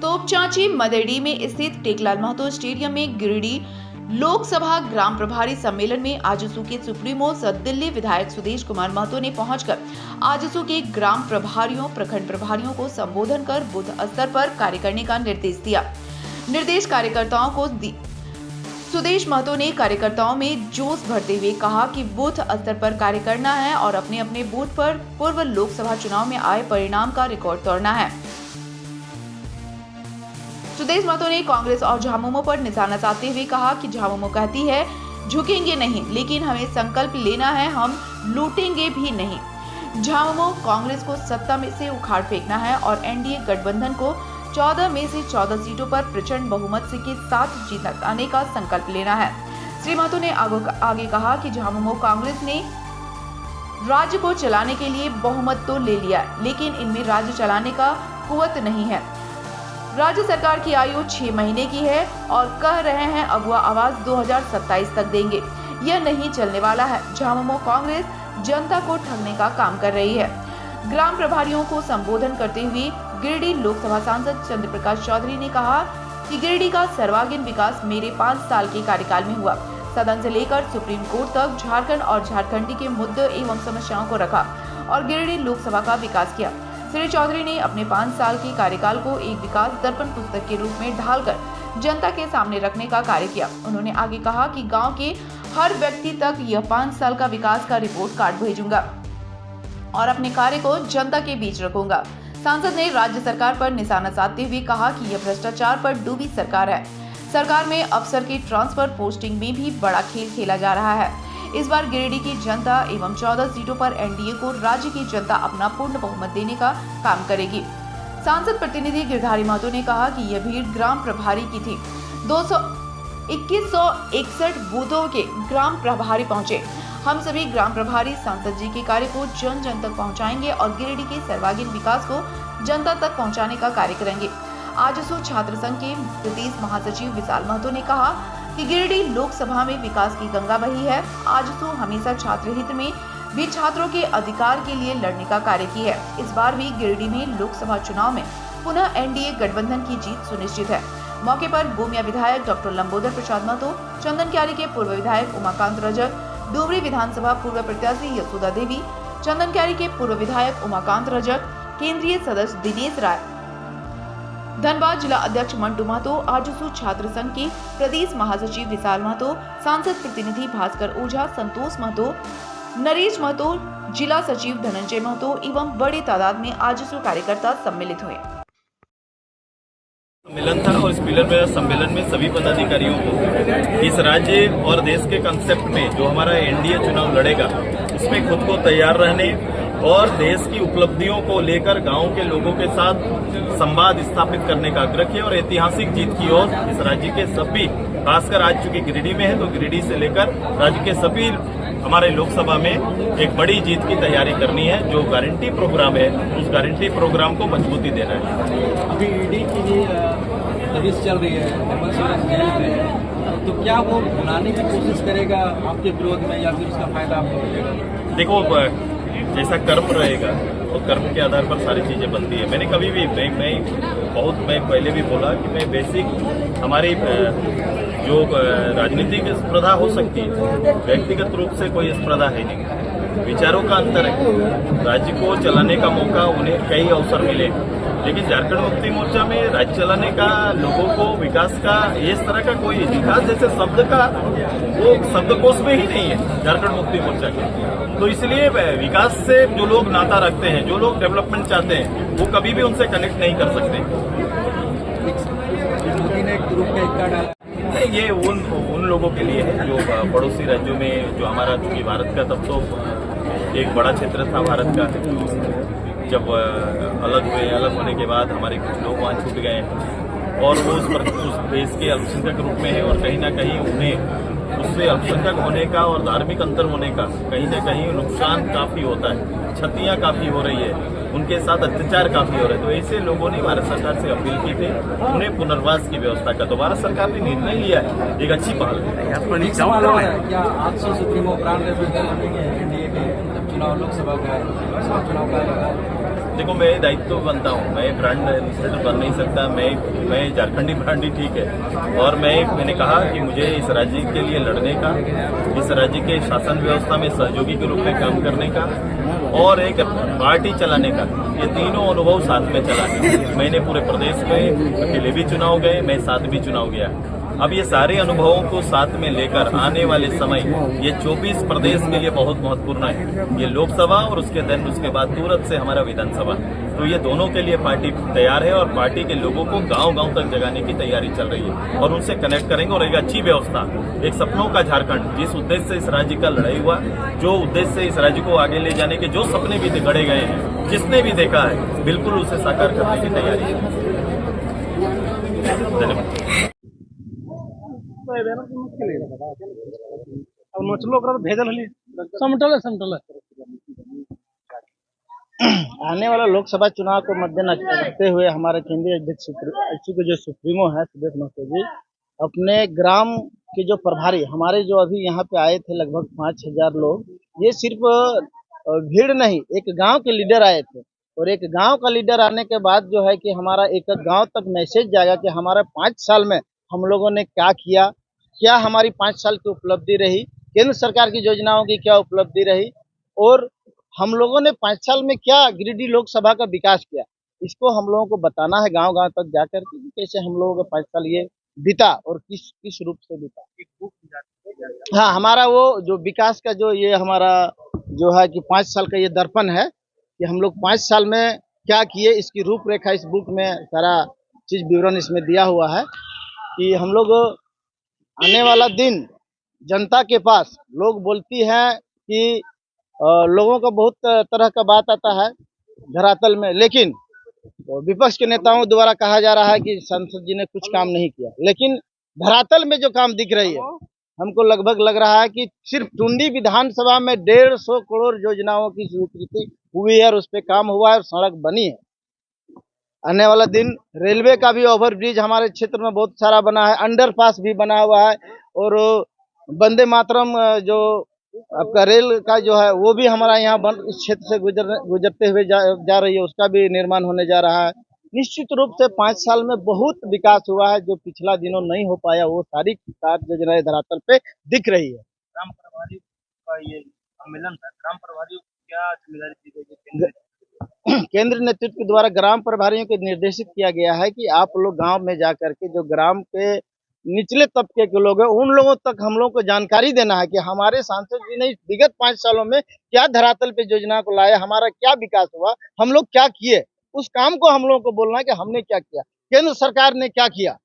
तोपचांची मदेड़ी में स्थित टेकलाल महतो स्टेडियम में गिरिडीह लोकसभा ग्राम प्रभारी सम्मेलन में आजसू के सुप्रीमो दिल्ली विधायक सुदेश कुमार महतो ने पहुंचकर आजसू के ग्राम प्रभारियों प्रखंड प्रभारियों को संबोधन कर बूथ स्तर पर कार्य करने का निर्देश दिया। निर्देश कार्यकर्ताओं को सुदेश महतो ने कार्यकर्ताओं में जोश भरते हुए कहा कि बूथ स्तर पर कार्य करना है और अपने अपने बूथ पर पूर्व लोकसभा चुनाव में आए परिणाम का रिकॉर्ड तोड़ना है। सुदेश महतो ने कांग्रेस और झामुमो पर निशाना साधते हुए कहा कि झामुमो कहती है झुकेंगे नहीं, लेकिन हमें संकल्प लेना है, हम लूटेंगे भी नहीं। झामुमो कांग्रेस को सत्ता में से उखाड़ फेंकना है और एनडीए गठबंधन को 14 में से 14 सीटों पर प्रचंड बहुमत के साथ जिताने का संकल्प लेना है। श्री महतो ने आगे कहा कि झामुमो कांग्रेस ने राज्य को चलाने के लिए बहुमत तो ले लिया, लेकिन इनमें राज्य चलाने का कुवत नहीं है। राज्य सरकार की आयु 6 महीने की है और कह रहे हैं अगुआ आवाज 2027 तक देंगे। यह नहीं चलने वाला है। झामुमो कांग्रेस जनता को ठगने का काम कर रही है। ग्राम प्रभारियों को संबोधन करते हुए गिरिडीह लोकसभा सांसद चंद्र प्रकाश चौधरी ने कहा कि गिरिडीह का सर्वांगीण विकास मेरे 5 साल के कार्यकाल में हुआ। सदन से लेकर सुप्रीम कोर्ट तक झारखंड और झारखंडी के मुद्दों एवं समस्याओं को रखा और गिरिडीह लोकसभा का विकास किया। श्री चौधरी ने अपने 5 साल के कार्यकाल को एक विकास दर्पण पुस्तक के रूप में ढालकर जनता के सामने रखने का कार्य किया। उन्होंने आगे कहा कि गांव के हर व्यक्ति तक यह 5 साल का विकास का रिपोर्ट कार्ड भेजूंगा और अपने कार्य को जनता के बीच रखूंगा। सांसद ने राज्य सरकार पर निशाना साधते हुए कहा कि यह भ्रष्टाचार पर डूबी सरकार है। सरकार में अफसर के ट्रांसफर पोस्टिंग में भी बड़ा खेल खेला जा रहा है। इस बार गिरिडीह की जनता एवं 14 सीटों पर एनडीए को राज्य की जनता अपना पूर्ण बहुमत देने का काम करेगी। सांसद प्रतिनिधि गिरधारी महतो ने कहा कि यह भीड़ ग्राम प्रभारी की थी। 2161 बूथों के ग्राम प्रभारी पहुंचे। हम सभी ग्राम प्रभारी सांसद जी के कार्य को जन जन तक पहुंचाएंगे और गिरिडीह के सर्वांगीण विकास को जनता तक पहुंचाने का कार्य करेंगे। आजसू छात्र संघ के प्रदेश महासचिव विशाल महतो ने कहा कि गिरिडीह लोकसभा में विकास की गंगा बही है। आजसू हमेशा छात्र हित में भी छात्रों के अधिकार के लिए लड़ने का कार्य की है। इस बार भी गिरिडीह में लोकसभा चुनाव में पुनः एनडीए गठबंधन की जीत सुनिश्चित है। मौके पर गोमिया विधायक डॉक्टर लंबोदर प्रसाद महतो, चंदनक्यारी के पूर्व विधायक उमाकांत रजक, डुमरी विधानसभा पूर्व प्रत्याशी यशोदा देवी, चंदनक्यारी के पूर्व विधायक उमाकांत रजक, केंद्रीय सदस्य दिनेश राय, धनबाद जिला अध्यक्ष मंटू महतो, आजसू छात्र संघ के प्रदेश महासचिव विशाल महतो, सांसद प्रतिनिधि भास्कर ओझा, संतोष महतो, नरेश महतो, जिला सचिव धनंजय महतो एवं बड़ी तादाद में आजसू कार्यकर्ता सम्मिलित हुए। सम्मेलन था और इस पिलर मेरा सम्मेलन में सभी पदाधिकारियों को इस राज्य और देश के कंसेप्ट में जो हमारा एनडीए चुनाव लड़ेगा उसमें खुद को तैयार रहने और देश की उपलब्धियों को लेकर गांव के लोगों के साथ संवाद स्थापित करने का आग्रह किया और ऐतिहासिक जीत की ओर इस राज्य के सभी, खासकर आज चूंकि गिरिडीह में है तो गिरिडीह से लेकर राज्य के सभी हमारे लोकसभा में एक बड़ी जीत की तैयारी करनी है। जो गारंटी प्रोग्राम है उस गारंटी प्रोग्राम को मजबूती देना है। अभी ईडी की दबिश चल रही है, हेमंत सोरेन जेल में है, तो क्या वो बनाने की कोशिश करेगा आपके विरोध में या फिर उसका फायदा आपको मिलेगा? देखो, जैसा कर्म रहेगा तो कर्म के आधार पर सारी चीजें बनती है। मैंने कभी भी मैं पहले भी बोला कि मैं बेसिक हमारी जो राजनीतिक स्पर्धा हो सकती है, व्यक्तिगत रूप से कोई स्पर्धा है नहीं, विचारों का अंतर है। राज्य को चलाने का मौका उन्हें कई अवसर मिले, लेकिन झारखंड मुक्ति मोर्चा में राज्य चलाने का, लोगों को विकास का, इस तरह का कोई विकास जैसे शब्द का वो शब्दकोश में ही नहीं है झारखंड मुक्ति मोर्चा के। तो इसलिए विकास से जो लोग नाता रखते हैं, जो लोग डेवलपमेंट चाहते हैं, वो कभी भी उनसे कनेक्ट नहीं कर सकते। मोदी ने एक ग्रुप का इक्का डाला, ये उन लोगों के लिए है जो पड़ोसी राज्यों में, जो हमारा चूंकि भारत का तब तो एक बड़ा क्षेत्र था भारत का, जब अलग होने के बाद हमारे कुछ लोग वहाँ छूट गए और वो उस देश के अल्पसंख्यक रूप में है और कहीं ना कहीं उन्हें उससे अल्पसंख्यक होने का और धार्मिक अंतर होने का कहीं ना कहीं नुकसान काफी होता है, क्षतियां काफी हो रही है, उनके साथ अत्याचार काफी हो रहे हैं। तो ऐसे लोगों ने भारत सरकार से अपील की थी उन्हें पुनर्वास की व्यवस्था का, तो भारत सरकार ने निर्णय लिया है, एक अच्छी पहल है। क्या आज से सुप्रीमो प्राण एनडीए के चुनाव लोकसभा का चुनाव का देखो मैं दायित्व बनता हूँ, मैं ब्रांड एम्बेसडर बन नहीं सकता, मैं झारखंडी ब्रांड ही ठीक है। और मैंने कहा कि मुझे इस राज्य के लिए लड़ने का, इस राज्य के शासन व्यवस्था में सहयोगी के रूप में काम करने का और एक पार्टी चलाने का, ये तीनों अनुभव साथ में चला है। मैंने पूरे प्रदेश में अकेले भी चुनाव गए, मैं साथ भी चुनाव गया। अब ये सारे अनुभवों को साथ में लेकर आने वाले समय ये 24 प्रदेश के लिए बहुत महत्वपूर्ण है। ये लोकसभा और उसके बाद तुरंत से हमारा विधानसभा, तो ये दोनों के लिए पार्टी तैयार है और पार्टी के लोगों को गांव-गांव तक जगाने की तैयारी चल रही है और उनसे कनेक्ट करेंगे। और एक अच्छी व्यवस्था, एक सपनों का झारखंड, जिस उद्देश्य से इस राज्य का लड़ाई हुआ, जो उद्देश्य से इस राज्य को आगे ले जाने के जो सपने भी गढ़े गए हैं, जिसने भी देखा है, बिल्कुल उसे साकार करने की तैयारी है। धन्यवाद। आने वाला लोकसभा चुनाव को मद्देनजर रखते हुए हमारे केंद्रीय अध्यक्ष के जो सुप्रीमो है सुदेश महतो जी, अपने ग्राम के जो प्रभारी हमारे जो अभी यहाँ पे आए थे लगभग 5,000 लोग, ये सिर्फ भीड़ नहीं, एक गांव के लीडर आए थे। और एक गांव का लीडर आने के बाद जो है कि हमारा एक गांव तक मैसेज जाएगा कि हमारा 5 साल में हम लोगों ने क्या किया, क्या हमारी 5 साल की उपलब्धि रही, केंद्र सरकार की योजनाओं की क्या उपलब्धि रही और हम लोगों ने 5 साल में क्या गिरिडीह लोकसभा का विकास किया। इसको हम लोगों को बताना है गांव-गांव तक जाकर के कैसे हम लोगों का 5 साल ये बीता और किस रूप से बीता। हाँ, हमारा वो जो विकास का जो ये हमारा जो है कि 5 साल का ये दर्पण है कि हम लोग 5 साल में क्या किए, इसकी रूपरेखा इस बुक में सारा चीज विवरण इसमें दिया हुआ है कि हम लोग आने वाला दिन जनता के पास लोग बोलती हैं कि लोगों का बहुत तरह का बात आता है धरातल में, लेकिन विपक्ष के नेताओं द्वारा कहा जा रहा है कि सांसद जी ने कुछ काम नहीं किया, लेकिन धरातल में जो काम दिख रही है हमको लगभग लग रहा है कि सिर्फ टुंडी विधानसभा में 150 करोड़ योजनाओं की स्वीकृति हुई है और उस पर काम हुआ है और सड़क बनी है। आने वाला दिन रेलवे का भी ओवरब्रिज हमारे क्षेत्र में बहुत सारा बना है, अंडरपास भी बना हुआ है और वंदे मातरम जो आपका रेल का जो है वो भी हमारा यहाँ इस क्षेत्र से गुजरते हुए जा रही है, उसका भी निर्माण होने जा रहा है। निश्चित रूप से 5 साल में बहुत विकास हुआ है, जो पिछला दिनों नहीं हो पाया वो सारी योजनाएं धरातल पे दिख रही है। ग्राम प्रभारी का ये सम्मेलन था, ग्राम प्रभारियों को क्या जिम्मेदारी दी गई? केंद्र नेतृत्व के द्वारा ग्राम प्रभारियों को निर्देशित किया गया है कि आप लोग गांव में जाकर के जो ग्राम के निचले तबके के लोग हैं उन लोगों तक हम लोगों को जानकारी देना है कि हमारे सांसद जी ने विगत 5 सालों में क्या धरातल पे योजना को लाया, हमारा क्या विकास हुआ, हम लोग क्या किए, उस काम को हम लोगों को बोलना है कि हमने क्या किया, केंद्र सरकार ने क्या किया।